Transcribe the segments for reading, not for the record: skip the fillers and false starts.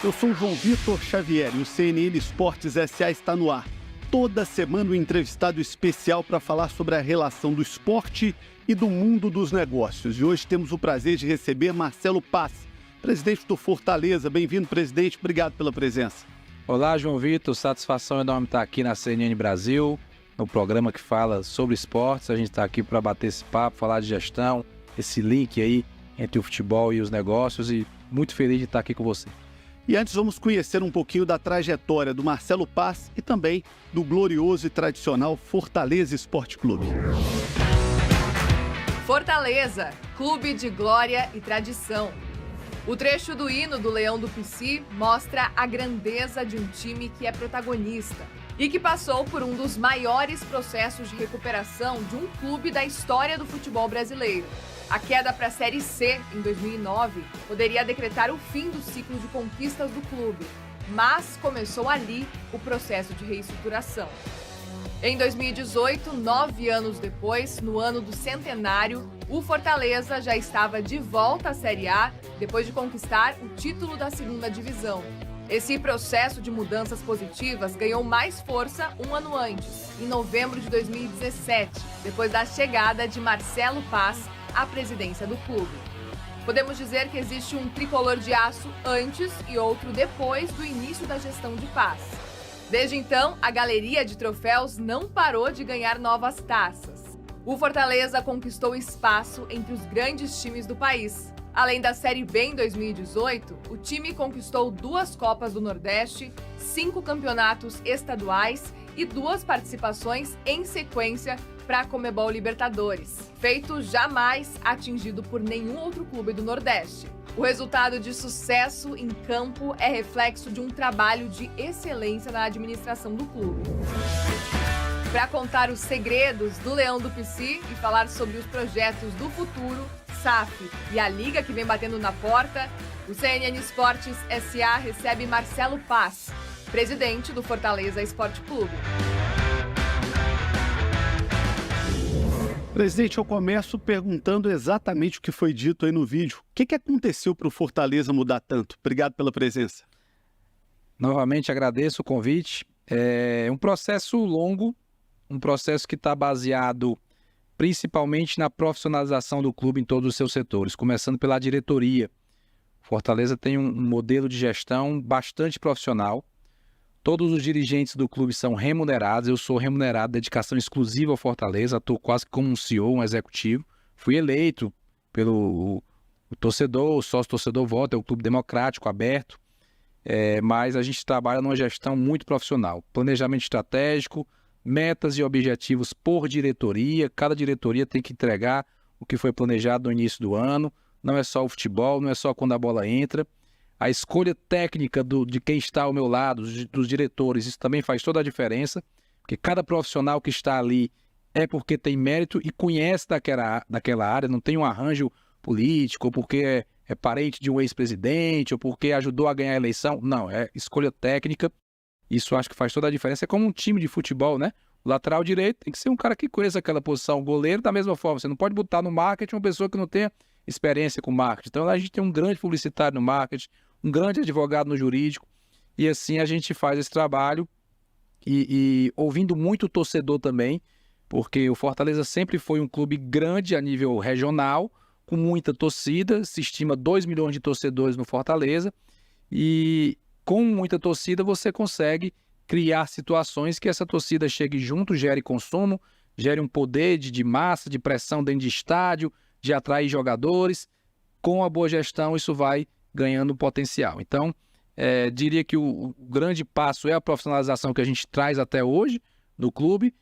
Eu sou o João Vitor Xavier e o CNN Esportes S.A. está no ar. Toda semana um entrevistado especial para falar sobre a relação do esporte e do mundo dos negócios. E hoje temos o prazer de receber Marcelo Paz, presidente do Fortaleza. Bem-vindo, presidente. Obrigado pela presença. Olá, João Vitor. Satisfação enorme estar aqui na CNN Brasil, no programa que fala sobre esportes. A gente está aqui para bater esse papo, falar de gestão, esse link aí entre o futebol e os negócios, e muito feliz de estar aqui com você. E antes vamos conhecer um pouquinho da trajetória do Marcelo Paz e também do glorioso e tradicional Fortaleza Esporte Clube. Fortaleza, clube de glória e tradição. O trecho do hino do Leão do Pici mostra a grandeza de um time que é protagonista e que passou por um dos maiores processos de recuperação de um clube da história do futebol brasileiro. A queda para a Série C em 2009 poderia decretar o fim do ciclo de conquistas do clube, mas começou ali o processo de reestruturação. Em 2018, 9 anos depois, no ano do centenário, o Fortaleza já estava de volta à Série A depois de conquistar o título da segunda divisão. Esse processo de mudanças positivas ganhou mais força um ano antes, em novembro de 2017, depois da chegada de Marcelo Paz à presidência do clube. Podemos dizer que existe um tricolor de aço antes e outro depois do início da gestão de Paz. Desde então, a galeria de troféus não parou de ganhar novas taças. O Fortaleza conquistou espaço entre os grandes times do país. Além da Série B em 2018, o time conquistou 2 Copas do Nordeste, 5 campeonatos estaduais e 2 participações em sequência para a Conmebol Libertadores, feito jamais atingido por nenhum outro clube do Nordeste. O resultado de sucesso em campo é reflexo de um trabalho de excelência na administração do clube. Para contar os segredos do Leão do Pici e falar sobre os projetos do futuro, SAF e a liga que vem batendo na porta, o CNN Esportes S.A. recebe Marcelo Paz, presidente do Fortaleza Esporte Clube. Presidente, eu começo perguntando exatamente o que foi dito aí no vídeo. O que aconteceu para o Fortaleza mudar tanto? Obrigado pela presença. Novamente agradeço o convite. É um processo longo, um processo que está baseado principalmente na profissionalização do clube em todos os seus setores, começando pela diretoria. Fortaleza tem um modelo de gestão bastante profissional. Todos os dirigentes do clube são remunerados. Eu sou remunerado, dedicação exclusiva ao Fortaleza. Estou quase como um CEO, um executivo. Fui eleito pelo o torcedor, o sócio-torcedor vota, é um clube democrático, aberto. Mas a gente trabalha numa gestão muito profissional. Planejamento estratégico, metas e objetivos por diretoria. Cada diretoria tem que entregar o que foi planejado no início do ano. Não é só o futebol, não é só quando a bola entra. A escolha técnica de quem está ao meu lado, dos diretores, isso também faz toda a diferença, porque cada profissional que está ali é porque tem mérito e conhece daquela área, não tem um arranjo político, ou porque é parente de um ex-presidente, ou porque ajudou a ganhar a eleição. Não, é escolha técnica. Isso acho que faz toda a diferença. É como um time de futebol, né? O lateral direito tem que ser um cara que conheça aquela posição. O goleiro, da mesma forma. Você não pode botar no marketing uma pessoa que não tenha experiência com marketing. Então a gente tem um grande publicitário no marketing, um grande advogado no jurídico, e assim a gente faz esse trabalho e ouvindo muito o torcedor também, porque o Fortaleza sempre foi um clube grande a nível regional, com muita torcida, se estima 2 milhões de torcedores no Fortaleza, e com muita torcida você consegue criar situações que essa torcida chegue junto, gere consumo, gere um poder de massa, de pressão dentro de estádio, de atrair jogadores. Com a boa gestão isso vai ganhando potencial. Então, diria que o grande passo é a profissionalização que a gente traz até hoje no clube,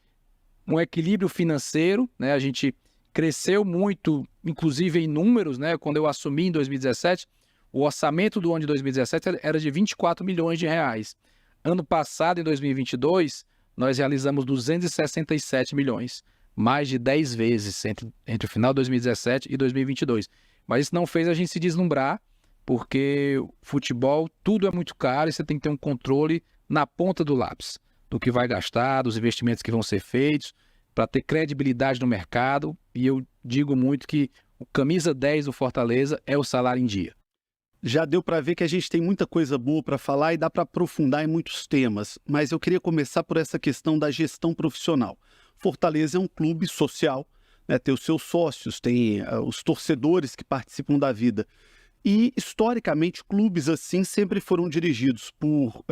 um equilíbrio financeiro, né? A gente cresceu muito, inclusive em números, né? Quando eu assumi em 2017, o orçamento do ano de 2017 era de 24 milhões de reais. Ano passado, em 2022, nós realizamos 267 milhões, mais de 10 vezes entre o final de 2017 e 2022. Mas isso não fez a gente se deslumbrar, porque futebol, tudo é muito caro e você tem que ter um controle na ponta do lápis, do que vai gastar, dos investimentos que vão ser feitos, para ter credibilidade no mercado. E eu digo muito que o camisa 10 do Fortaleza é o salário em dia. Já deu para ver que a gente tem muita coisa boa para falar e dá para aprofundar em muitos temas, mas eu queria começar por essa questão da gestão profissional. Fortaleza é um clube social, né, tem os seus sócios, tem os torcedores que participam da vida. E, historicamente, clubes assim sempre foram dirigidos por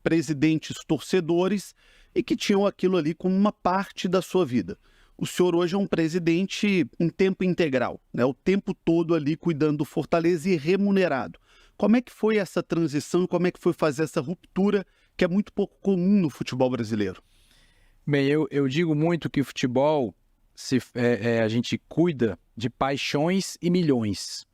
presidentes torcedores e que tinham aquilo ali como uma parte da sua vida. O senhor hoje é um presidente em tempo integral, né? O tempo todo ali cuidando do Fortaleza e remunerado. Como é que foi essa transição e como é que foi fazer essa ruptura que é muito pouco comum no futebol brasileiro? Bem, eu digo muito que o futebol, a gente cuida de paixões e milhões.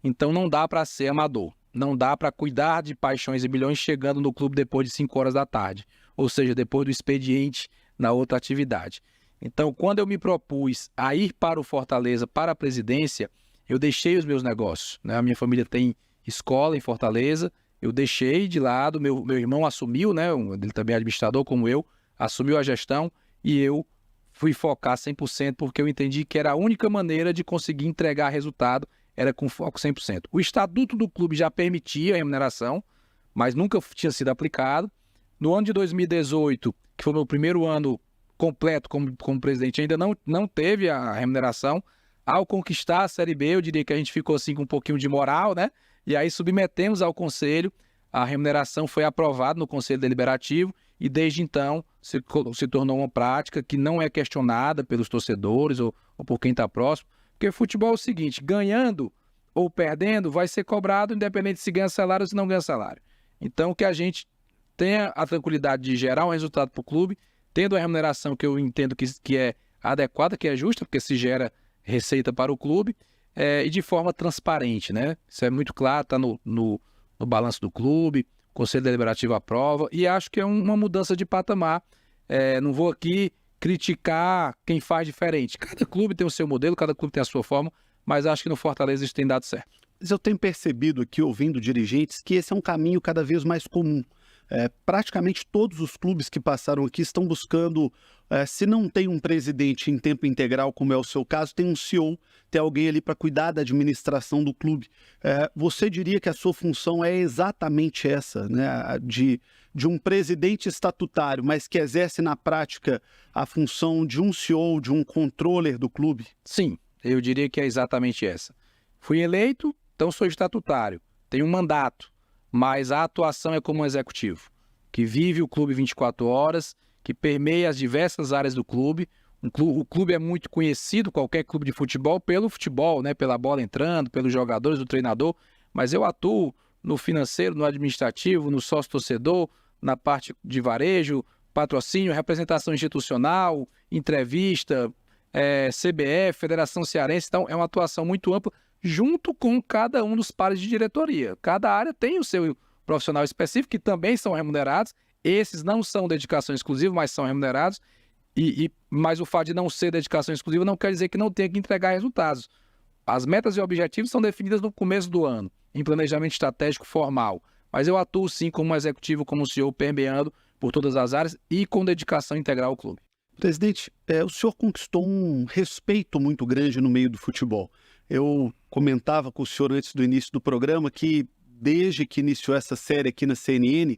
Então não dá para ser amador. Não dá para cuidar de paixões e milhões chegando no clube depois de 5 horas da tarde. Ou seja, depois do expediente na outra atividade. Então, quando eu me propus a ir para o Fortaleza, para a presidência, eu deixei os meus negócios, né? A minha família tem escola em Fortaleza, eu deixei de lado, meu irmão assumiu, né? Ele também é administrador como eu, assumiu a gestão e eu fui focar 100% porque eu entendi que era a única maneira de conseguir entregar resultado, era com foco 100%. O estatuto do clube já permitia a remuneração, mas nunca tinha sido aplicado. No ano de 2018, que foi o meu primeiro ano completo como presidente, ainda não teve a remuneração. Ao conquistar a Série B, eu diria que a gente ficou assim com um pouquinho de moral, né? E aí submetemos ao Conselho, a remuneração foi aprovada no Conselho Deliberativo e desde então se tornou uma prática que não é questionada pelos torcedores ou por quem está próximo, porque futebol é o seguinte, ganhando ou perdendo vai ser cobrado independente se ganha salário ou se não ganha salário. Então que a gente tenha a tranquilidade de gerar um resultado para o clube, tendo a remuneração que eu entendo que é adequada, que é justa, porque se gera receita para o clube, e de forma transparente, né? Isso é muito claro, está no balanço do clube, o Conselho Deliberativo aprova, e acho que é uma mudança de patamar. Não vou aqui criticar quem faz diferente. Cada clube tem o seu modelo, cada clube tem a sua forma, mas acho que no Fortaleza isso tem dado certo. Mas eu tenho percebido aqui, ouvindo dirigentes, que esse é um caminho cada vez mais comum. Praticamente todos os clubes que passaram aqui estão buscando, se não tem um presidente em tempo integral, como é o seu caso, tem um CEO, tem alguém ali para cuidar da administração do clube. Você diria que a sua função é exatamente essa, né? De um presidente estatutário, mas que exerce na prática a função de um CEO, de um controller do clube? Sim, eu diria que é exatamente essa. Fui eleito, então sou estatutário, tenho um mandato. Mas a atuação é como um executivo, que vive o clube 24 horas, que permeia as diversas áreas do clube. O clube é muito conhecido, qualquer clube de futebol, pelo futebol, né? Pela bola entrando, pelos jogadores, do treinador, mas eu atuo no financeiro, no administrativo, no sócio-torcedor, na parte de varejo, patrocínio, representação institucional, entrevista, CBF, Federação Cearense, então é uma atuação muito ampla, junto com cada um dos pares de diretoria. Cada área tem o seu profissional específico, que também são remunerados. Esses não são dedicação exclusiva, mas são remunerados. Mas o fato de não ser dedicação exclusiva não quer dizer que não tenha que entregar resultados. As metas e objetivos são definidas no começo do ano, em planejamento estratégico formal. Mas eu atuo sim como executivo, como CEO, permeando por todas as áreas e com dedicação integral ao clube. Presidente, o senhor conquistou um respeito muito grande no meio do futebol. Eu comentava com o senhor antes do início do programa que desde que iniciou essa série aqui na CNN,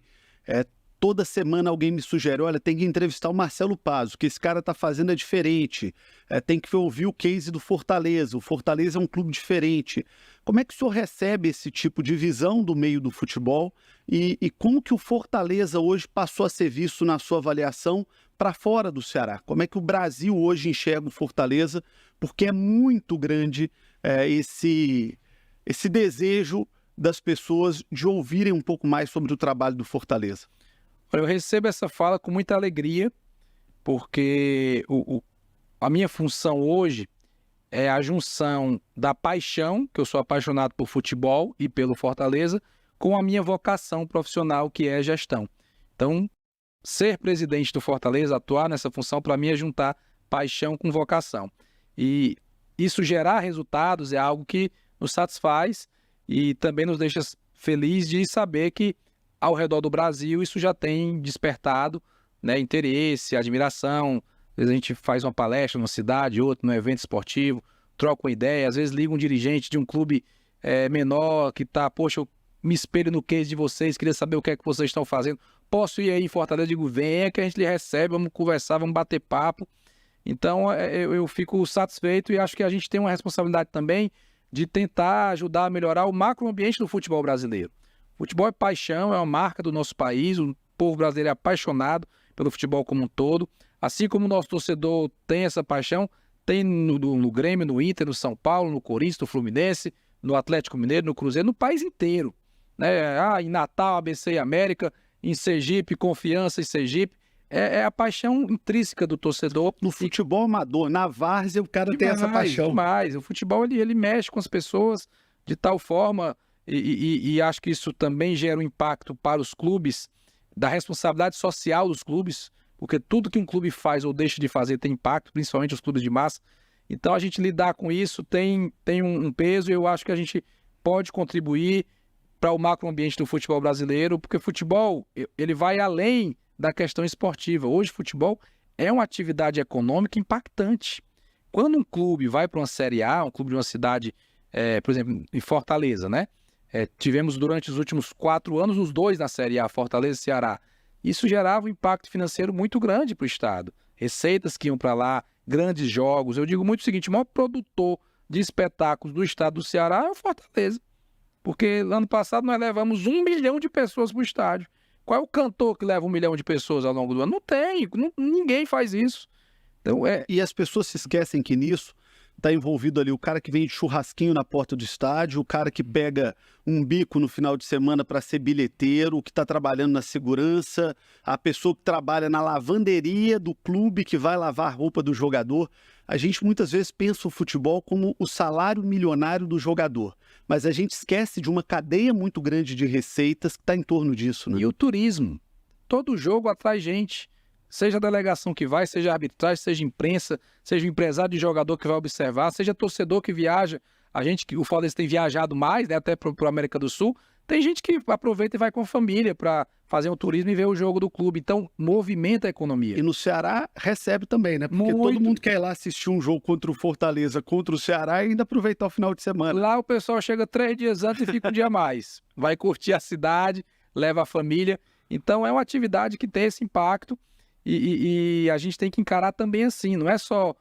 toda semana alguém me sugere, olha, tem que entrevistar o Marcelo Paz, o que esse cara está fazendo é diferente, tem que ouvir o case do Fortaleza, o Fortaleza é um clube diferente. Como é que o senhor recebe esse tipo de visão do meio do futebol e como que o Fortaleza hoje passou a ser visto na sua avaliação para fora do Ceará? Como é que o Brasil hoje enxerga o Fortaleza? Porque é muito grande esse desejo das pessoas de ouvirem um pouco mais sobre o trabalho do Fortaleza. Eu recebo essa fala com muita alegria, porque a minha função hoje é a junção da paixão, que eu sou apaixonado por futebol e pelo Fortaleza, com a minha vocação profissional, que é gestão. Então, ser presidente do Fortaleza, atuar nessa função, para mim é juntar paixão com vocação. E isso gerar resultados é algo que nos satisfaz e também nos deixa feliz de saber que ao redor do Brasil isso já tem despertado, né, interesse, admiração. Às vezes a gente faz uma palestra numa cidade, outra num evento esportivo, troca uma ideia, às vezes liga um dirigente de um clube menor, que tá, poxa, eu me espelho no case de vocês, queria saber o que é que vocês estão fazendo. Posso ir aí em Fortaleza? Eu digo, venha que a gente lhe recebe, vamos conversar, vamos bater papo. Então, eu fico satisfeito e acho que a gente tem uma responsabilidade também de tentar ajudar a melhorar o macroambiente do futebol brasileiro. Futebol é paixão, é uma marca do nosso país, o povo brasileiro é apaixonado pelo futebol como um todo. Assim como o nosso torcedor tem essa paixão, tem no Grêmio, no Inter, no São Paulo, no Corinthians, no Fluminense, no Atlético Mineiro, no Cruzeiro, no país inteiro. Né? Em Natal, ABC e América, em Sergipe, Confiança em Sergipe. É a paixão intrínseca do torcedor. No futebol amador, na várzea, o cara tem essa paixão. Demais. O futebol ele mexe com as pessoas de tal forma, e acho que isso também gera um impacto para os clubes, da responsabilidade social dos clubes, porque tudo que um clube faz ou deixa de fazer tem impacto, principalmente os clubes de massa. Então a gente lidar com isso tem um peso, e eu acho que a gente pode contribuir para o macroambiente do futebol brasileiro, porque o futebol ele vai além da questão esportiva. Hoje, futebol é uma atividade econômica impactante. Quando um clube vai para uma Série A, um clube de uma cidade, por exemplo, em Fortaleza, né? Tivemos durante os últimos 4 anos os 2 na Série A, Fortaleza e Ceará. Isso gerava um impacto financeiro muito grande para o estado. Receitas que iam para lá, grandes jogos. Eu digo muito o seguinte, o maior produtor de espetáculos do estado do Ceará é o Fortaleza. Porque ano passado nós levamos 1 milhão de pessoas para o estádio. Qual é o cantor que leva 1 milhão de pessoas ao longo do ano? Não tem, ninguém faz isso. Então, E as pessoas se esquecem que nisso está envolvido ali o cara que vende churrasquinho na porta do estádio, o cara que pega um bico no final de semana para ser bilheteiro, o que está trabalhando na segurança, a pessoa que trabalha na lavanderia do clube, que vai lavar a roupa do jogador. A gente muitas vezes pensa o futebol como o salário milionário do jogador, mas a gente esquece de uma cadeia muito grande de receitas que está em torno disso, né? E o turismo. Todo jogo atrai gente. Seja a delegação que vai, seja a arbitragem, seja a imprensa, seja o empresário de jogador que vai observar, seja torcedor que viaja. O Fortaleza tem viajado mais, né, até para a América do Sul. Tem gente que aproveita e vai com a família para fazer um turismo e ver o jogo do clube. Então, movimenta a economia. E no Ceará recebe também, né? Porque todo mundo quer ir lá assistir um jogo contra o Fortaleza, contra o Ceará e ainda aproveitar o final de semana. Lá o pessoal chega 3 dias antes e fica um dia a mais. Vai curtir a cidade, leva a família. Então, é uma atividade que tem esse impacto. E a gente tem que encarar também assim, não é só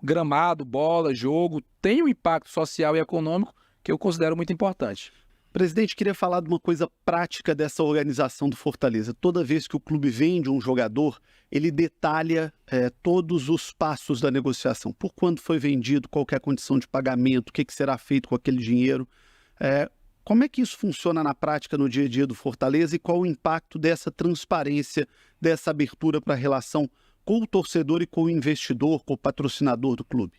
gramado, bola, jogo, tem um impacto social e econômico que eu considero muito importante. Presidente, queria falar de uma coisa prática dessa organização do Fortaleza. Toda vez que o clube vende um jogador, ele detalha todos os passos da negociação. Por quando foi vendido, qual que é a condição de pagamento, o que será feito com aquele dinheiro. Como é que isso funciona na prática no dia a dia do Fortaleza e qual o impacto dessa transparência, dessa abertura para a relação com o torcedor e com o investidor, com o patrocinador do clube?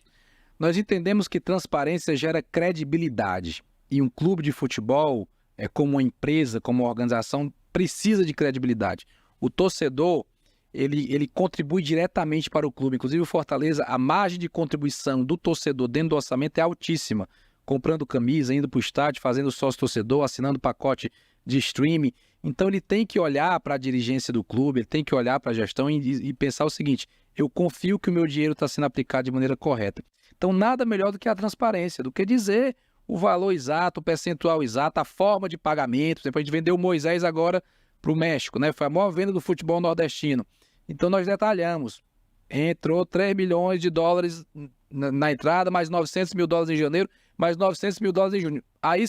Nós entendemos que transparência gera credibilidade e um clube de futebol, como uma empresa, como uma organização, precisa de credibilidade. O torcedor, ele contribui diretamente para o clube. Inclusive o Fortaleza, a margem de contribuição do torcedor dentro do orçamento é altíssima. Comprando camisa, indo para o estádio, fazendo sócio-torcedor, assinando pacote de streaming. Então ele tem que olhar para a dirigência do clube, ele tem que olhar para a gestão e pensar o seguinte, eu confio que o meu dinheiro está sendo aplicado de maneira correta. Então nada melhor do que a transparência, do que dizer o valor exato, o percentual exato, a forma de pagamento. Por exemplo, a gente vendeu o Moisés agora para o México, né? Foi a maior venda do futebol nordestino. Então nós detalhamos, entrou 3 milhões de dólares na entrada, mais 900 mil dólares em janeiro, mais 900 mil dólares em junho. Aí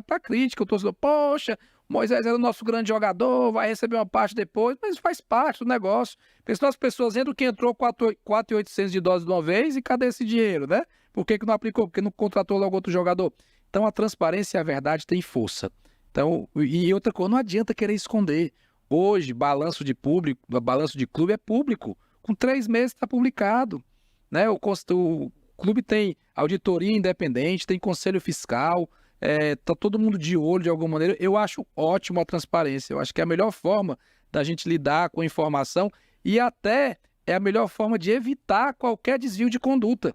para crítica, o torcedor, poxa, Moisés era o nosso grande jogador, vai receber uma parte depois, mas faz parte do negócio. Porque senão as pessoas entram que entrou 4.800 de dólares de uma vez e cadê esse dinheiro, né? Por que não aplicou? Porque não contratou logo outro jogador. Então a transparência e a verdade têm força. Então, e outra coisa, não adianta querer esconder. Hoje, balanço de clube é público. Com 3 meses está publicado. Né? O clube tem auditoria independente, tem conselho fiscal, tá todo mundo de olho de alguma maneira. Eu acho ótimo a transparência, eu acho que é a melhor forma da gente lidar com a informação e até é a melhor forma de evitar qualquer desvio de conduta.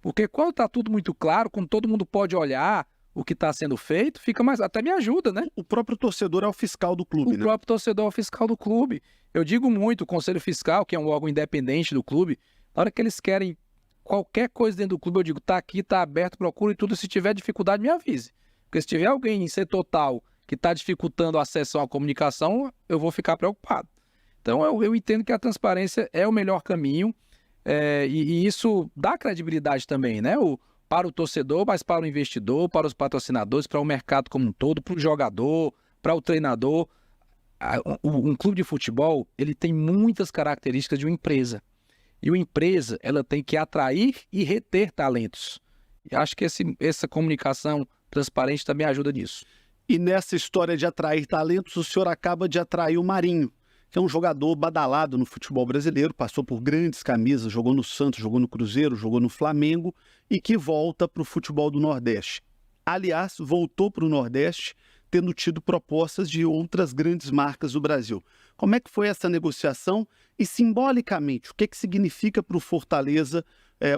Porque quando está tudo muito claro, quando todo mundo pode olhar o que está sendo feito, fica mais, até me ajuda, né? O próprio torcedor é o fiscal do clube, né? O próprio torcedor é o fiscal do clube. Eu digo muito, o Conselho Fiscal, que é um órgão independente do clube, na hora que eles querem qualquer coisa dentro do clube, eu digo, tá aqui, tá aberto, procure tudo, se tiver dificuldade, me avise. Porque se tiver alguém em setor tal que está dificultando a acesso à comunicação, eu vou ficar preocupado. Então, eu entendo que a transparência é o melhor caminho e isso dá credibilidade também, né? Para o torcedor, mas para o investidor, para os patrocinadores, para o mercado como um todo, para o jogador, para o treinador. Um clube de futebol, ele tem muitas características de uma empresa. E uma empresa, ela tem que atrair e reter talentos. E acho que essa comunicação transparente também ajuda nisso. E nessa história de atrair talentos, o senhor acaba de atrair o Marinho, que é um jogador badalado no futebol brasileiro, passou por grandes camisas, jogou no Santos, jogou no Cruzeiro, jogou no Flamengo e que volta para o futebol do Nordeste. Aliás, voltou para o Nordeste tendo tido propostas de outras grandes marcas do Brasil. Como é que foi essa negociação e, simbolicamente, o que significa para o Fortaleza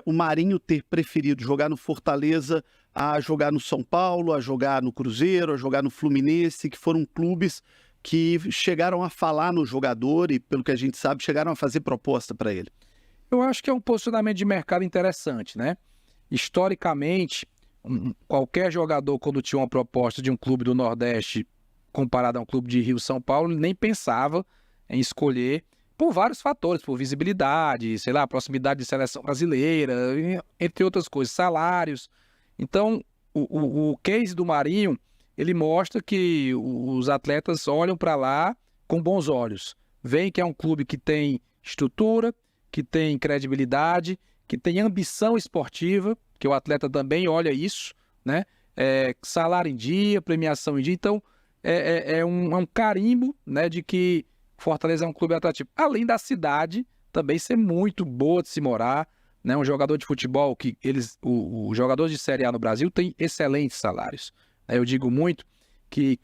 o Marinho ter preferido jogar no Fortaleza a jogar no São Paulo, a jogar no Cruzeiro, a jogar no Fluminense, que foram clubes que chegaram a falar no jogador e, pelo que a gente sabe, chegaram a fazer proposta para ele? Eu acho que é um posicionamento de mercado interessante, né? Historicamente, qualquer jogador, quando tinha uma proposta de um clube do Nordeste comparado a um clube de Rio, São Paulo, ele nem pensava em escolher por vários fatores, por visibilidade, sei lá, proximidade de seleção brasileira, entre outras coisas, salários. Então, o case do Marinho, ele mostra que os atletas olham para lá com bons olhos. Veem que é um clube que tem estrutura, que tem credibilidade, que tem ambição esportiva, que o atleta também olha isso, né? Salário em dia, premiação em dia. Então, é um carimbo, né, de que Fortaleza é um clube atrativo. Além da cidade também ser muito boa de se morar, né? Um jogador de futebol que os jogadores de Série A no Brasil têm excelentes salários. Eu digo muito que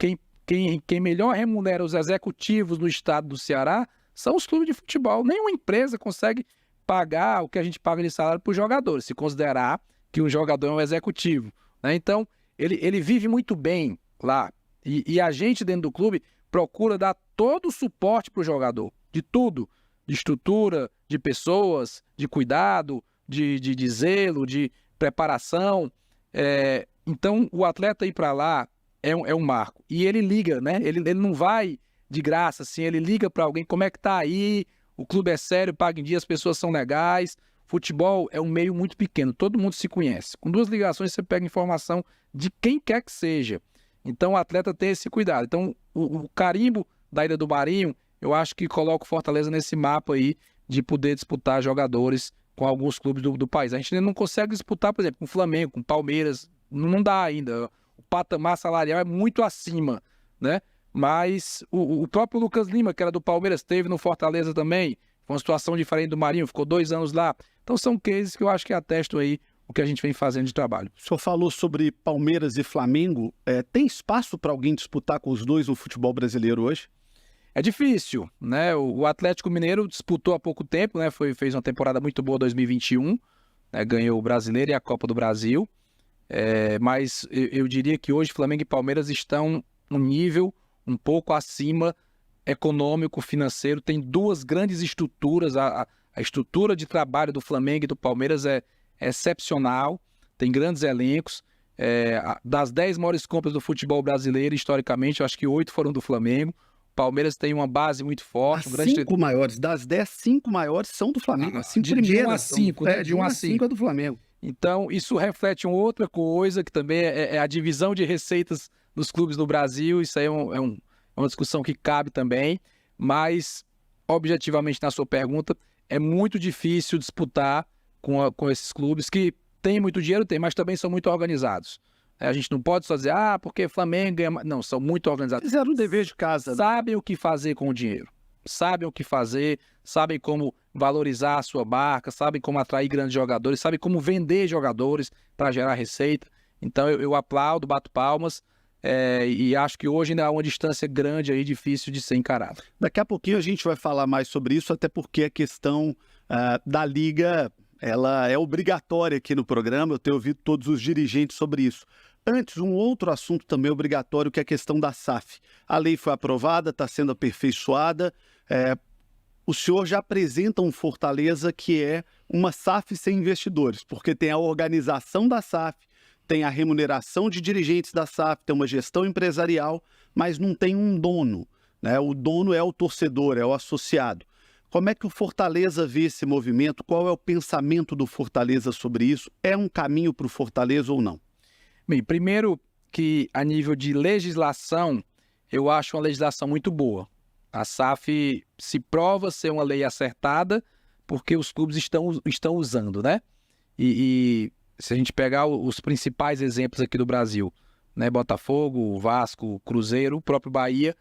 quem melhor remunera os executivos no estado do Ceará são os clubes de futebol. Nenhuma empresa consegue pagar o que a gente paga de salário para os jogadores, se considerar que um jogador é um executivo, né? Então, ele vive muito bem lá. E a gente dentro do clube procura dar todo o suporte para o jogador, de tudo, de estrutura, de pessoas, de cuidado, de zelo, de preparação. Então, o atleta ir para lá é um marco. E ele liga, né? Ele não vai de graça, assim, ele liga para alguém, como é que tá aí? O clube é sério, paga em dia, as pessoas são legais. Futebol é um meio muito pequeno, todo mundo se conhece. Com 2 ligações você pega informação de quem quer que seja. Então o atleta tem esse cuidado. Então o carimbo da ida do Marinho, eu acho que coloca o Fortaleza nesse mapa aí de poder disputar jogadores com alguns clubes do país. A gente ainda não consegue disputar, por exemplo, com o Flamengo, com o Palmeiras, não dá ainda. O patamar salarial é muito acima, né? Mas o próprio Lucas Lima, que era do Palmeiras, esteve no Fortaleza também. Foi uma situação diferente do Marinho, ficou 2 anos lá. Então são cases que eu acho que atestam aí o que a gente vem fazendo de trabalho. O senhor falou sobre Palmeiras e Flamengo. Tem espaço para alguém disputar com os dois no futebol brasileiro hoje? É difícil, né? O Atlético Mineiro disputou há pouco tempo, né? Fez uma temporada muito boa 2021, né? Ganhou o Brasileiro e a Copa do Brasil. Mas eu diria que hoje Flamengo e Palmeiras estão num nível um pouco acima econômico, financeiro. Tem 2 grandes estruturas. A estrutura de trabalho do Flamengo e do Palmeiras é excepcional, tem grandes elencos. Das 10 maiores compras do futebol brasileiro, historicamente, eu acho que 8 foram do Flamengo. O Palmeiras tem uma base muito forte. As 5 maiores, das 10, 5 maiores são do Flamengo. As 5 primeiras. De 1 a 5, né? De 1 a 5 é do Flamengo. Então, isso reflete uma outra coisa, que também é a divisão de receitas dos clubes no Brasil. Isso aí é uma discussão que cabe também. Mas, objetivamente, na sua pergunta, é muito difícil disputar com esses clubes que têm muito dinheiro, mas também são muito organizados. A gente não pode só dizer, porque Flamengo ganha... Não, são muito organizados. Fizeram um dever de casa. Sabem o que fazer com o dinheiro. Sabem o que fazer, sabem como valorizar a sua marca, sabem como atrair grandes jogadores, sabem como vender jogadores para gerar receita. Então eu aplaudo, bato palmas, e acho que hoje ainda há uma distância grande aí, difícil de ser encarada. Daqui a pouquinho a gente vai falar mais sobre isso, até porque a questão da Liga, ela é obrigatória aqui no programa. Eu tenho ouvido todos os dirigentes sobre isso. Antes, um outro assunto também obrigatório, que é a questão da SAF. A lei foi aprovada, está sendo aperfeiçoada. O senhor já apresenta um Fortaleza que é uma SAF sem investidores, porque tem a organização da SAF, tem a remuneração de dirigentes da SAF, tem uma gestão empresarial, mas não tem um dono, né? O dono é o torcedor, é o associado. Como é que o Fortaleza vê esse movimento? Qual é o pensamento do Fortaleza sobre isso? É um caminho para o Fortaleza ou não? Bem, primeiro que a nível de legislação, eu acho uma legislação muito boa. A SAF se prova ser uma lei acertada porque os clubes estão usando, né? E se a gente pegar os principais exemplos aqui do Brasil, né? Botafogo, Vasco, Cruzeiro, o próprio Bahia,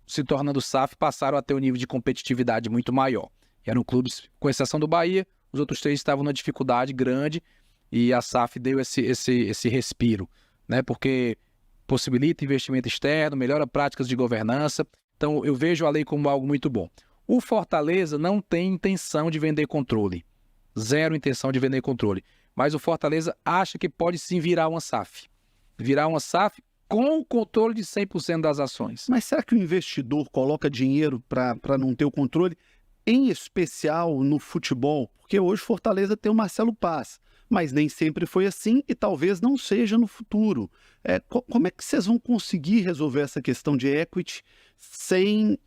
se tornando SAF, passaram a ter um nível de competitividade muito maior. Eram clubes, com exceção do Bahia, os outros três estavam numa dificuldade grande e a SAF deu esse respiro, né? Porque possibilita investimento externo, melhora práticas de governança. Então, eu vejo a lei como algo muito bom. O Fortaleza não tem intenção de vender controle. Zero intenção de vender controle. Mas o Fortaleza acha que pode sim virar uma SAF. Virar uma SAF com o controle de 100% das ações. Mas será que o investidor coloca dinheiro para não ter o controle? Em especial no futebol, porque hoje Fortaleza tem o Marcelo Paz, mas nem sempre foi assim e talvez não seja no futuro. Como é que vocês vão conseguir resolver essa questão de equity sem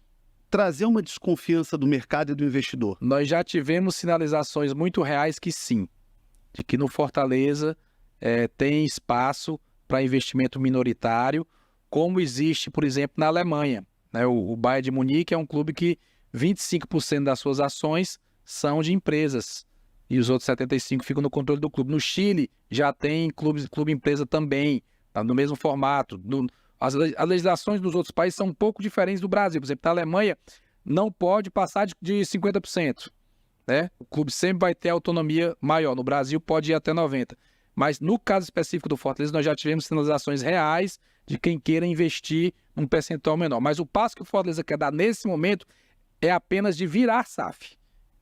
trazer uma desconfiança do mercado e do investidor? Nós já tivemos sinalizações muito reais que sim, de que no Fortaleza tem espaço para investimento minoritário, como existe, por exemplo, na Alemanha, né? O Bayern de Munique é um clube que 25% das suas ações são de empresas e os outros 75% ficam no controle do clube. No Chile já tem clube-empresa também, no mesmo formato. As legislações dos outros países são um pouco diferentes do Brasil. Por exemplo, na Alemanha não pode passar de 50%. Né? O clube sempre vai ter autonomia maior. No Brasil pode ir até 90%. Mas no caso específico do Fortaleza, nós já tivemos sinalizações reais de quem queira investir num percentual menor. Mas o passo que o Fortaleza quer dar nesse momento é apenas de virar SAF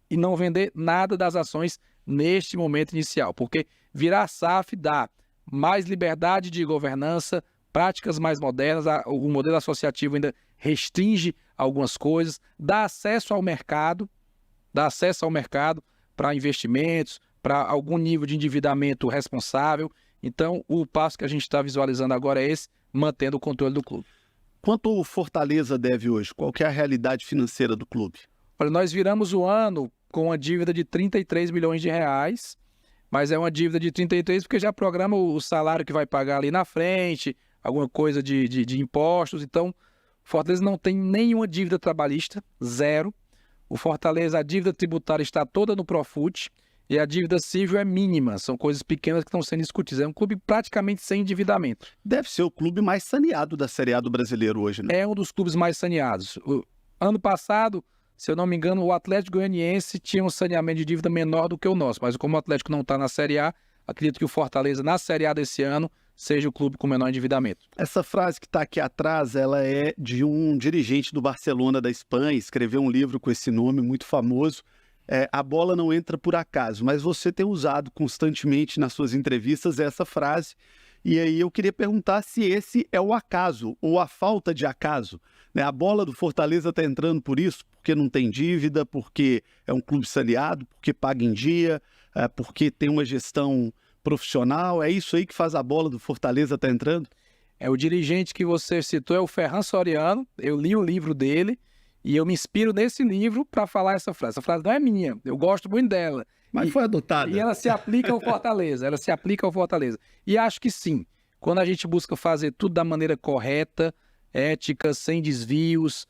e não vender nada das ações neste momento inicial. Porque virar SAF dá mais liberdade de governança, práticas mais modernas, o modelo associativo ainda restringe algumas coisas, dá acesso ao mercado para investimentos, para algum nível de endividamento responsável. Então, o passo que a gente está visualizando agora é esse, mantendo o controle do clube. Quanto o Fortaleza deve hoje? Qual que é a realidade financeira do clube? Olha, nós viramos o ano com uma dívida de 33 milhões de reais, mas é uma dívida de 33 porque já programa o salário que vai pagar ali na frente, alguma coisa de impostos. Então, o Fortaleza não tem nenhuma dívida trabalhista, zero. O Fortaleza, a dívida tributária está toda no Profut e a dívida civil é mínima. São coisas pequenas que estão sendo discutidas. É um clube praticamente sem endividamento. Deve ser o clube mais saneado da Série A do brasileiro hoje, né? É um dos clubes mais saneados. Ano passado, se eu não me engano, o Atlético Goianiense tinha um saneamento de dívida menor do que o nosso. Mas como o Atlético não está na Série A, acredito que o Fortaleza, na Série A desse ano, seja o clube com menor endividamento. Essa frase que está aqui atrás, ela é de um dirigente do Barcelona da Espanha, escreveu um livro com esse nome muito famoso. A bola não entra por acaso, mas você tem usado constantemente nas suas entrevistas essa frase, e aí eu queria perguntar se esse é o acaso, ou a falta de acaso, né? A bola do Fortaleza está entrando por isso, porque não tem dívida, porque é um clube saneado, porque paga em dia, porque tem uma gestão profissional. É isso aí que faz a bola do Fortaleza estar entrando? O dirigente que você citou é o Ferran Soriano. Eu li o livro dele e eu me inspiro nesse livro para falar essa frase. Essa frase não é minha, eu gosto muito dela. Mas foi adotada. E ela se aplica ao Fortaleza. E acho que sim, quando a gente busca fazer tudo da maneira correta, ética, sem desvios,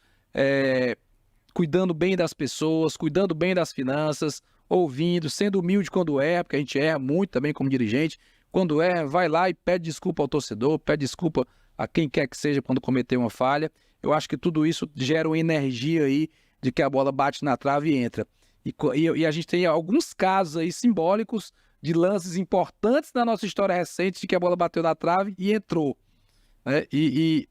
cuidando bem das pessoas, cuidando bem das finanças, ouvindo, sendo humilde quando erra, porque a gente erra muito também como dirigente. Quando erra, vai lá e pede desculpa ao torcedor, pede desculpa a quem quer que seja quando cometer uma falha. Eu acho que tudo isso gera uma energia aí de que a bola bate na trave e entra. E a gente tem alguns casos aí simbólicos de lances importantes na nossa história recente de que a bola bateu na trave e entrou. Né? E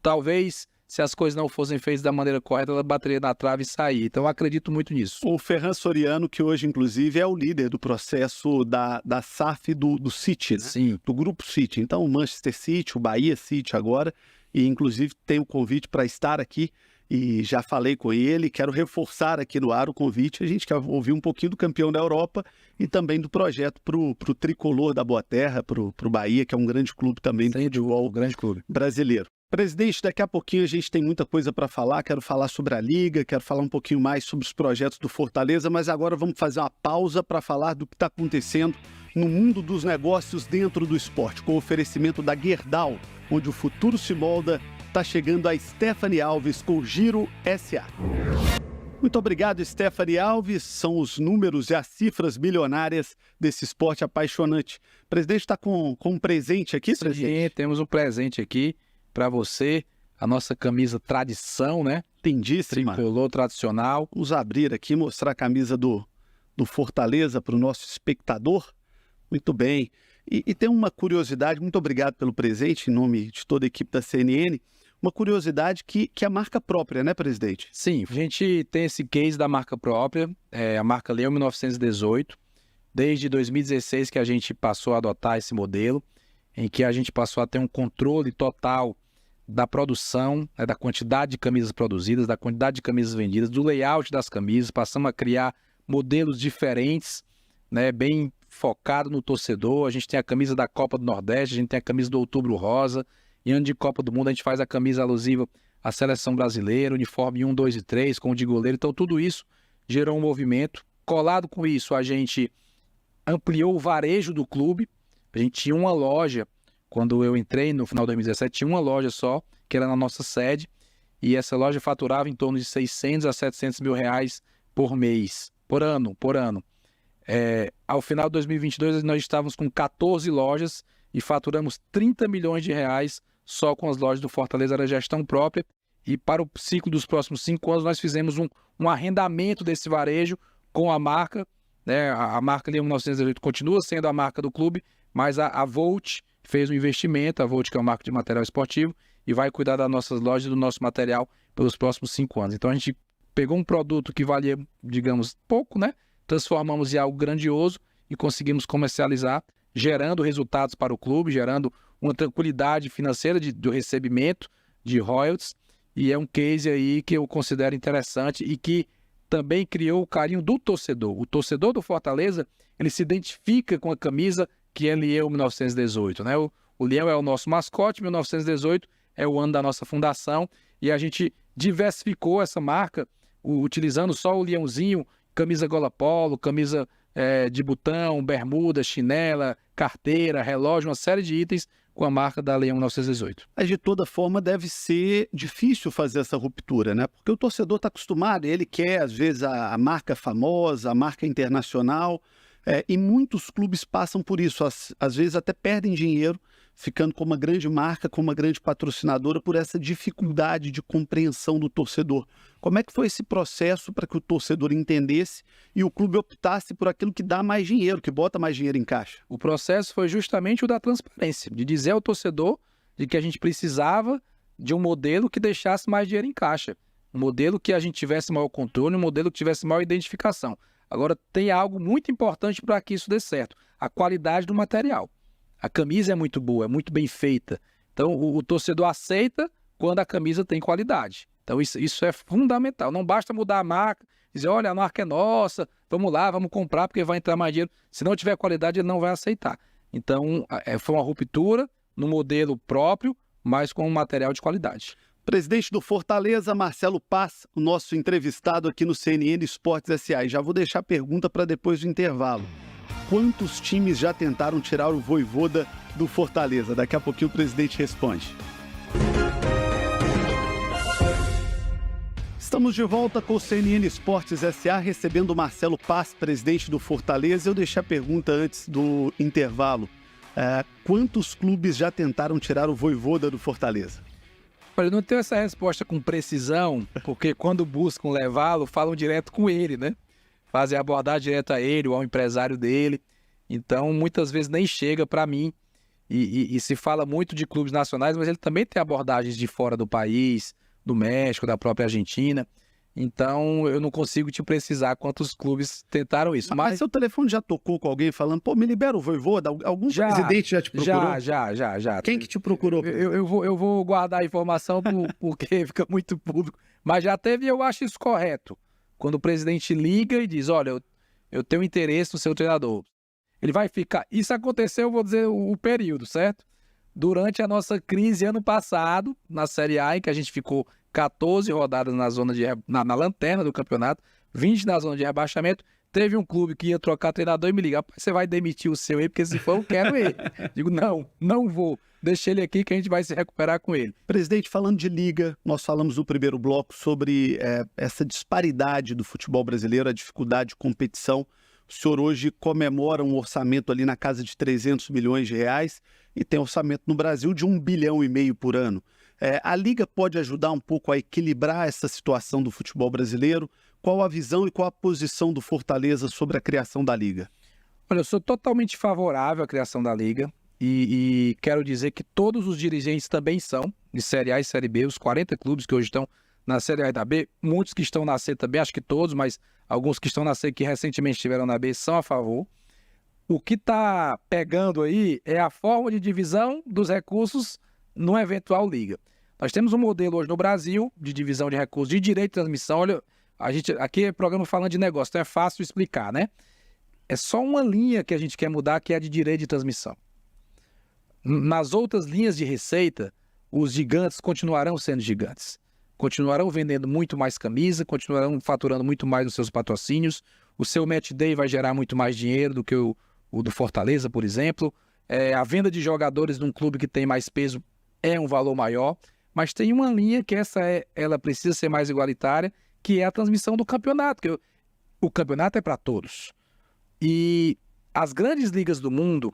talvez, se as coisas não fossem feitas da maneira correta, ela bateria na trave e sair. Então, eu acredito muito nisso. O Ferran Soriano, que hoje, inclusive, é o líder do processo da SAF do City, né? Sim. Do Grupo City. Então, o Manchester City, o Bahia City agora, e inclusive tem o convite para estar aqui e já falei com ele, quero reforçar aqui no ar o convite. A gente quer ouvir um pouquinho do campeão da Europa e também do projeto para o tricolor da Boa Terra, para o Bahia, que é um grande clube também do futebol grande clube brasileiro. Presidente, daqui a pouquinho a gente tem muita coisa para falar, quero falar sobre a Liga, quero falar um pouquinho mais sobre os projetos do Fortaleza, mas agora vamos fazer uma pausa para falar do que está acontecendo no mundo dos negócios dentro do esporte, com o oferecimento da Gerdau, onde o futuro se molda. Está chegando a Stephanie Alves com o Giro SA. Muito obrigado, Stephanie Alves. São os números e as cifras milionárias desse esporte apaixonante. O presidente está com um presente aqui, Sim, presidente? temos um presente aqui para você, a nossa camisa tradição, né? Lindíssima. Tricolor tradicional. Vamos abrir aqui, mostrar a camisa do Fortaleza para o nosso espectador. Muito bem. E tem uma curiosidade, muito obrigado pelo presente, em nome de toda a equipe da CNN, uma curiosidade que é a marca própria, né, presidente? Sim, a gente tem esse case da marca própria, a marca Leão 1918, desde 2016 que a gente passou a adotar esse modelo, em que a gente passou a ter um controle total da produção, da quantidade de camisas produzidas, da quantidade de camisas vendidas, do layout das camisas, passamos a criar modelos diferentes, né, bem focado no torcedor. A gente tem a camisa da Copa do Nordeste, a gente tem a camisa do Outubro Rosa, em ano de Copa do Mundo a gente faz a camisa alusiva à Seleção Brasileira, uniforme 1, 2 e 3, com o de goleiro. Então tudo isso gerou um movimento. Colado com isso, a gente ampliou o varejo do clube. A gente tinha uma loja, quando eu entrei no final de 2017, tinha uma loja só, que era na nossa sede, e essa loja faturava em torno de 600 a 700 mil reais por mês, por ano. Ao final de 2022, nós estávamos com 14 lojas e faturamos 30 milhões de reais só com as lojas do Fortaleza, era gestão própria. E para o ciclo dos próximos 5 anos, nós fizemos um arrendamento desse varejo com a marca, né? A marca Leão 1918 continua sendo a marca do clube, mas a Volt fez um investimento, a Volt, que é uma marca de material esportivo, e vai cuidar das nossas lojas e do nosso material pelos próximos 5 anos. Então a gente pegou um produto que valia, digamos, pouco, né? Transformamos em algo grandioso e conseguimos comercializar, gerando resultados para o clube, gerando uma tranquilidade financeira do recebimento de royalties, e é um case aí que eu considero interessante e que também criou o carinho do torcedor. O torcedor do Fortaleza, ele se identifica com a camisa que é Leão 1918, né? O Leão é o nosso mascote, 1918 é o ano da nossa fundação, e a gente diversificou essa marca, utilizando só o leãozinho, camisa gola polo, camisa de botão, bermuda, chinela, carteira, relógio, uma série de itens com a marca da Leão 1918. Mas de toda forma deve ser difícil fazer essa ruptura, né? Porque o torcedor está acostumado, ele quer às vezes a marca famosa, a marca internacional, e muitos clubes passam por isso, às vezes até perdem dinheiro, ficando com uma grande marca, com uma grande patrocinadora, por essa dificuldade de compreensão do torcedor. Como é que foi esse processo para que o torcedor entendesse e o clube optasse por aquilo que dá mais dinheiro, que bota mais dinheiro em caixa? O processo foi justamente o da transparência, de dizer ao torcedor de que a gente precisava de um modelo que deixasse mais dinheiro em caixa, um modelo que a gente tivesse maior controle, um modelo que tivesse maior identificação. Agora, tem algo muito importante para que isso dê certo, a qualidade do material. A camisa é muito boa, é muito bem feita. Então, o torcedor aceita quando a camisa tem qualidade. Então, isso é fundamental. Não basta mudar a marca, dizer, olha, a marca é nossa, vamos lá, vamos comprar, porque vai entrar mais dinheiro. Se não tiver qualidade, ele não vai aceitar. Então, foi uma ruptura no modelo próprio, mas com um material de qualidade. Presidente do Fortaleza, Marcelo Paz, o nosso entrevistado aqui no CNN Esportes SA. E já vou deixar a pergunta para depois do intervalo. Quantos times já tentaram tirar o Vojvoda do Fortaleza? Daqui a pouquinho o presidente responde. Estamos de volta com o CNN Esportes SA, recebendo o Marcelo Paz, presidente do Fortaleza. Eu deixei a pergunta antes do intervalo. Quantos clubes já tentaram tirar o Vojvoda do Fortaleza? Olha, eu não tenho essa resposta com precisão, porque quando buscam levá-lo, falam direto com ele, né? Fazem abordar direto a ele ou ao empresário dele. Então, muitas vezes nem chega para mim. E se fala muito de clubes nacionais, mas ele também tem abordagens de fora do país, do México, da própria Argentina. Então, eu não consigo te precisar quantos clubes tentaram isso. Mas seu telefone já tocou com alguém falando, pô, me libera o Vojvoda? Algum presidente já te procurou? Já. Quem que te procurou? Eu vou guardar a informação porque fica muito público. Mas já teve, eu acho isso correto. Quando o presidente liga e diz, olha, eu tenho interesse no seu treinador. Ele vai ficar... Isso aconteceu, eu vou dizer, o período, certo? Durante a nossa crise ano passado, na Série A, em que a gente ficou 14 rodadas na zona na lanterna do campeonato, 20 na zona de rebaixamento, teve um clube que ia trocar treinador e me liga, você vai demitir o seu aí, porque se for eu quero ele. Digo, não vou. Deixa ele aqui que a gente vai se recuperar com ele. Presidente, falando de liga, nós falamos no primeiro bloco sobre essa disparidade do futebol brasileiro, a dificuldade de competição. O senhor hoje comemora um orçamento ali na casa de 300 milhões de reais e tem orçamento no Brasil de 1,5 bilhão por ano. A Liga pode ajudar um pouco a equilibrar essa situação do futebol brasileiro? Qual a visão e qual a posição do Fortaleza sobre a criação da Liga? Olha, eu sou totalmente favorável à criação da Liga e quero dizer que todos os dirigentes também são, de Série A e Série B, os 40 clubes que hoje estão na Série A e da B, muitos que estão na C também, acho que todos, mas alguns que estão na C que recentemente estiveram na B são a favor. O que está pegando aí é a forma de divisão dos recursos numa eventual liga. Nós temos um modelo hoje no Brasil de divisão de recursos de direito de transmissão. Olha, a gente aqui é programa falando de negócio, então é fácil explicar, né? É só uma linha que a gente quer mudar, que é a de direito de transmissão. Nas outras linhas de receita, os gigantes continuarão sendo gigantes. Continuarão vendendo muito mais camisa, continuarão faturando muito mais nos seus patrocínios. O seu match day vai gerar muito mais dinheiro do que o do Fortaleza, por exemplo. A venda de jogadores num clube que tem mais peso é um valor maior, mas tem uma linha que ela precisa ser mais igualitária, que é a transmissão do campeonato, que o campeonato é para todos. E as grandes ligas do mundo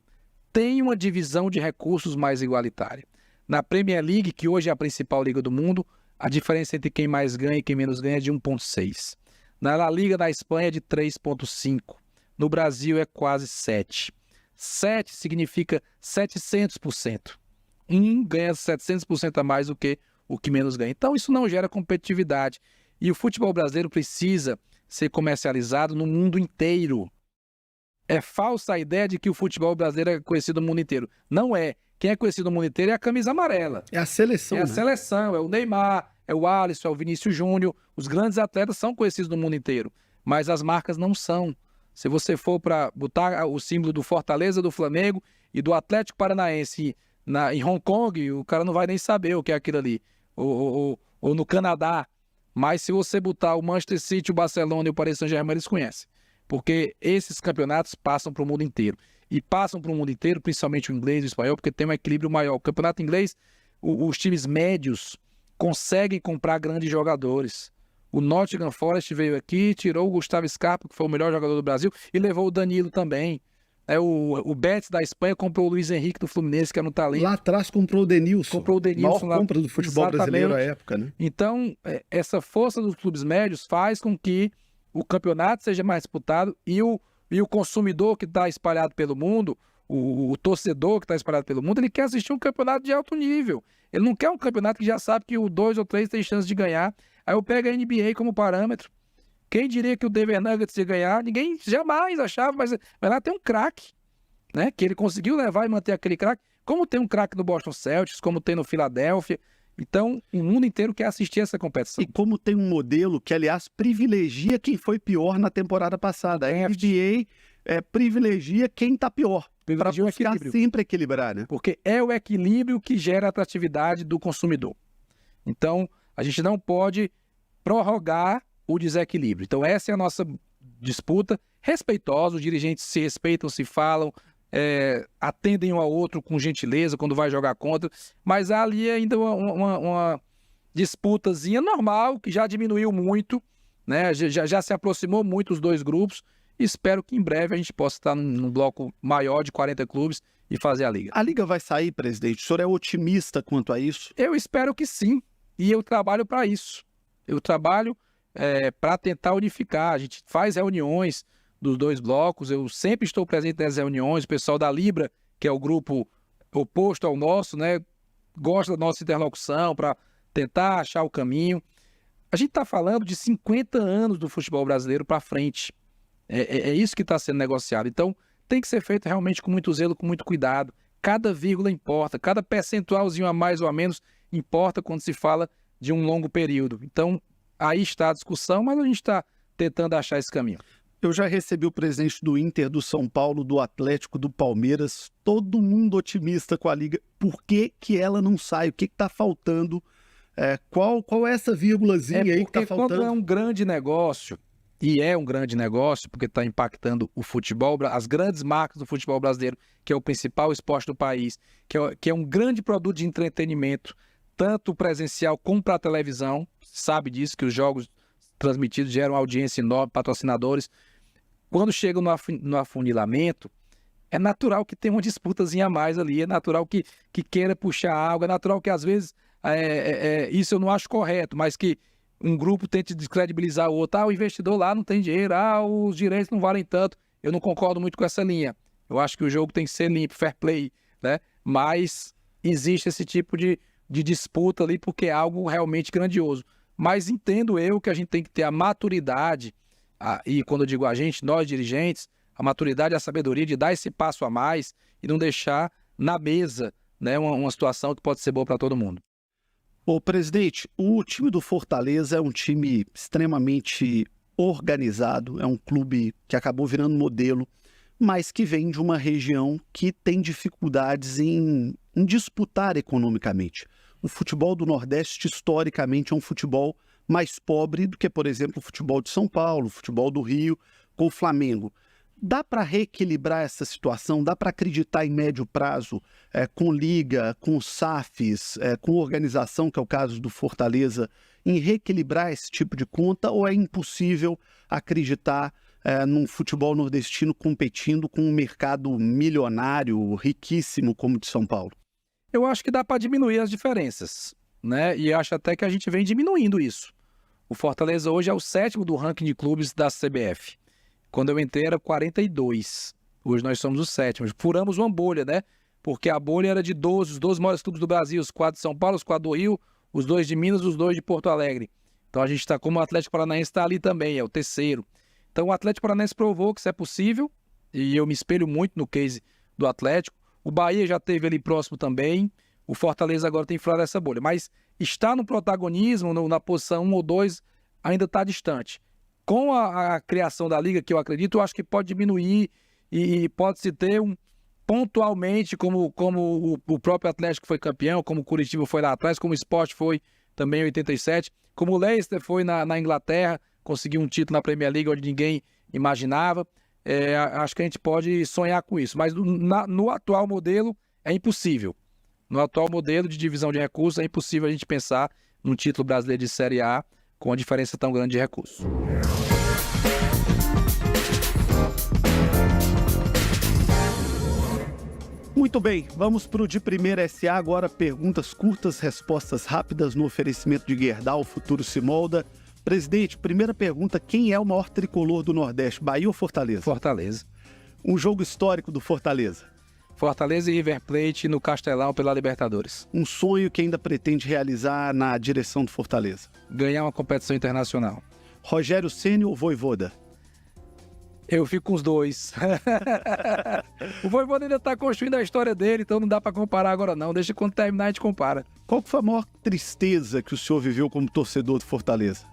têm uma divisão de recursos mais igualitária. Na Premier League, que hoje é a principal liga do mundo, a diferença entre quem mais ganha e quem menos ganha é de 1,6. Na La Liga da Espanha é de 3,5. No Brasil é quase 7. 7 significa 700%. Ganha 700% a mais do que o que menos ganha. Então isso não gera competitividade. E o futebol brasileiro precisa ser comercializado no mundo inteiro. É falsa a ideia de que o futebol brasileiro é conhecido no mundo inteiro. Não é. Quem é conhecido no mundo inteiro é a camisa amarela. É a seleção. É a seleção, é o Neymar, é o Alisson, é o Vinícius Júnior. Os grandes atletas são conhecidos no mundo inteiro, mas as marcas não são. Se você for para botar o símbolo do Fortaleza, do Flamengo e do Atlético Paranaense em Hong Kong, o cara não vai nem saber o que é aquilo ali. Ou no Canadá. Mas se você botar o Manchester City, o Barcelona e o Paris Saint-Germain, eles conhecem. Porque esses campeonatos passam para o mundo inteiro. E passam para o mundo inteiro, principalmente o inglês e o espanhol, porque tem um equilíbrio maior. O campeonato inglês, os times médios conseguem comprar grandes jogadores. O Nottingham Forest veio aqui, tirou o Gustavo Scarpa, que foi o melhor jogador do Brasil, e levou o Danilo também. O Betis da Espanha comprou o Luiz Henrique do Fluminense, que era um talento. Lá atrás comprou o Denilson. Comprou o Denilson. Maior compra do futebol brasileiro à época, né? Então, essa força dos clubes médios faz com que o campeonato seja mais disputado e o consumidor que está espalhado pelo mundo, o torcedor que está espalhado pelo mundo, ele quer assistir um campeonato de alto nível. Ele não quer um campeonato que já sabe que o 2 ou 3 tem chance de ganhar. Aí eu pego a NBA como parâmetro. Quem diria que o Denver Nuggets ia ganhar? Ninguém jamais achava, mas lá tem um craque, né? Que ele conseguiu levar e manter aquele craque. Como tem um craque no Boston Celtics, como tem no Philadelphia. Então, o mundo inteiro quer assistir essa competição. E como tem um modelo que, aliás, privilegia quem foi pior na temporada passada. A NBA privilegia quem está pior. Para buscar sempre equilibrar, né? Porque é o equilíbrio que gera a atratividade do consumidor. Então, a gente não pode prorrogar o desequilíbrio. Então, essa é a nossa disputa respeitosa. Os dirigentes se respeitam, se falam, atendem um ao outro com gentileza quando vai jogar contra, mas há ali ainda uma disputazinha normal, que já diminuiu muito, né? Já se aproximou muito os dois grupos. Espero que em breve a gente possa estar num bloco maior de 40 clubes e fazer a Liga. A Liga vai sair, presidente? O senhor é otimista quanto a isso? Eu espero que sim, e eu trabalho para isso. Eu trabalho para tentar unificar. A gente faz reuniões dos dois blocos, eu sempre estou presente nas reuniões. O pessoal da Libra, que é o grupo oposto ao nosso, né, gosta da nossa interlocução para tentar achar o caminho. A gente está falando de 50 anos do futebol brasileiro para frente. É isso que está sendo negociado. Então, tem que ser feito realmente com muito zelo, com muito cuidado. Cada vírgula importa, cada percentualzinho a mais ou a menos importa quando se fala de um longo período. Então, aí está a discussão, mas a gente está tentando achar esse caminho. Eu já recebi o presidente do Inter, do São Paulo, do Atlético, do Palmeiras, todo mundo otimista com a Liga. Por que que ela não sai? O que está faltando? Qual é essa vírgulazinha aí que está faltando? Quando é um grande negócio, e é um grande negócio, porque está impactando o futebol, as grandes marcas do futebol brasileiro, que é o principal esporte do país, que é um grande produto de entretenimento, tanto presencial como para a televisão, sabe disso, que os jogos transmitidos geram audiência enorme, patrocinadores. Quando chega no afunilamento, é natural que tenha uma disputazinha a mais ali, é natural que queira puxar algo, é natural que às vezes, isso eu não acho correto, mas que um grupo tente descredibilizar o outro, o investidor lá não tem dinheiro, os direitos não valem tanto. Eu não concordo muito com essa linha. Eu acho que o jogo tem que ser limpo, fair play, né? Mas existe esse tipo de disputa ali porque é algo realmente grandioso. Mas entendo eu que a gente tem que ter a maturidade, e quando eu digo a gente, nós dirigentes, a maturidade e a sabedoria de dar esse passo a mais e não deixar na mesa, né, uma situação que pode ser boa para todo mundo. Ô, presidente, o time do Fortaleza é um time extremamente organizado, é um clube que acabou virando modelo, mas que vem de uma região que tem dificuldades em disputar economicamente. O futebol do Nordeste, historicamente, é um futebol mais pobre do que, por exemplo, o futebol de São Paulo, o futebol do Rio, com o Flamengo. Dá para reequilibrar essa situação? Dá para acreditar em médio prazo, com liga, com SAFs, com organização, que é o caso do Fortaleza, em reequilibrar esse tipo de conta? Ou é impossível acreditar num futebol nordestino competindo com um mercado milionário, riquíssimo como o de São Paulo? Eu acho que dá para diminuir as diferenças, né? E acho até que a gente vem diminuindo isso. O Fortaleza hoje é o 7º do ranking de clubes da CBF. Quando eu entrei era 42. Hoje nós somos o 7º. Furamos uma bolha, né? Porque a bolha era de 12, os 12 maiores clubes do Brasil, os 4 de São Paulo, os 4 do Rio, os 2 de Minas, os 2 de Porto Alegre. Então a gente está, como o Atlético Paranaense está ali também, é o 3º. Então o Atlético Paranaense provou que isso é possível, e eu me espelho muito no case do Atlético. O Bahia já esteve ali próximo também, o Fortaleza agora tem que furar essa bolha. Mas estar no protagonismo, na posição 1 ou 2, ainda está distante. Com a criação da Liga, que eu acredito, eu acho que pode diminuir e pode-se ter pontualmente, como o próprio Atlético foi campeão, como o Curitiba foi lá atrás, como o Sport foi também em 87, como o Leicester foi na Inglaterra, conseguiu um título na Premier League onde ninguém imaginava. Acho que a gente pode sonhar com isso, mas no atual modelo é impossível. No atual modelo de divisão de recursos é impossível a gente pensar num título brasileiro de Série A com a diferença tão grande de recursos. Muito bem, vamos para o De Primeira SA agora, perguntas curtas, respostas rápidas no oferecimento de Gerdau, o futuro se molda. Presidente, primeira pergunta, quem é o maior tricolor do Nordeste, Bahia ou Fortaleza? Fortaleza. Um jogo histórico do Fortaleza? Fortaleza e River Plate no Castelão pela Libertadores. Um sonho que ainda pretende realizar na direção do Fortaleza? Ganhar uma competição internacional. Rogério Ceni ou Vojvoda? Eu fico com os dois. O Vojvoda ainda está construindo a história dele, então não dá para comparar agora não. Deixa quando terminar a gente compara. Qual foi a maior tristeza que o senhor viveu como torcedor do Fortaleza?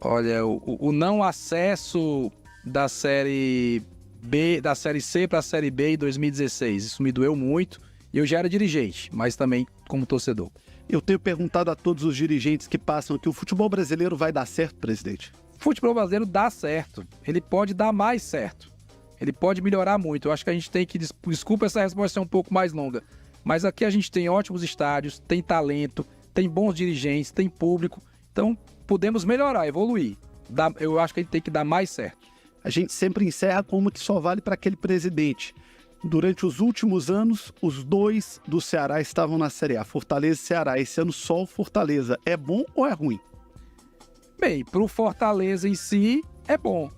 Olha, o não acesso da Série B, da Série C para a Série B em 2016. Isso me doeu muito. E eu já era dirigente, mas também como torcedor. Eu tenho perguntado a todos os dirigentes que passam aqui, o futebol brasileiro vai dar certo, presidente? O futebol brasileiro dá certo. Ele pode dar mais certo. Ele pode melhorar muito. Eu acho que a gente tem que... Desculpa essa resposta ser um pouco mais longa. Mas aqui a gente tem ótimos estádios, tem talento, tem bons dirigentes, tem público. Então, podemos melhorar, evoluir. Eu acho que a gente tem que dar mais certo. A gente sempre encerra com uma que só vale para aquele presidente. Durante os últimos anos, os 2 do Ceará estavam na Série A, Fortaleza e Ceará. Esse ano só o Fortaleza. É bom ou é ruim? Bem, para o Fortaleza em si, é bom.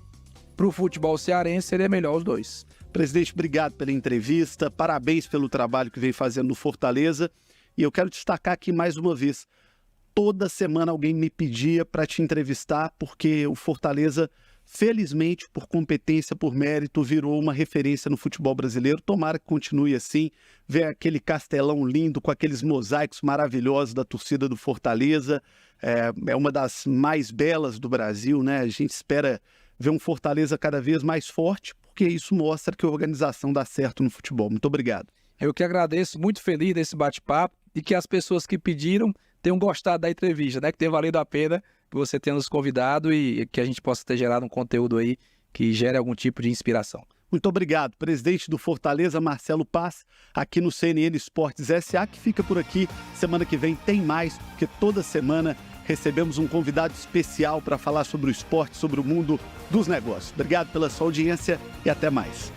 Para o futebol cearense, seria melhor os 2. Presidente, obrigado pela entrevista. Parabéns pelo trabalho que vem fazendo no Fortaleza. E eu quero destacar aqui mais uma vez, Toda semana alguém me pedia para te entrevistar, porque o Fortaleza, felizmente, por competência, por mérito, virou uma referência no futebol brasileiro. Tomara que continue assim, ver aquele castelão lindo com aqueles mosaicos maravilhosos da torcida do Fortaleza. É uma das mais belas do Brasil, né? A gente espera ver um Fortaleza cada vez mais forte, porque isso mostra que a organização dá certo no futebol. Muito obrigado. Eu que agradeço, muito feliz desse bate-papo e que as pessoas que pediram tenham gostado da entrevista, né? Que tenha valido a pena você ter nos convidado e que a gente possa ter gerado um conteúdo aí que gere algum tipo de inspiração. Muito obrigado. Presidente do Fortaleza, Marcelo Paz, aqui no CNN Esportes SA, que fica por aqui. Semana que vem tem mais, porque toda semana recebemos um convidado especial para falar sobre o esporte, sobre o mundo dos negócios. Obrigado pela sua audiência e até mais.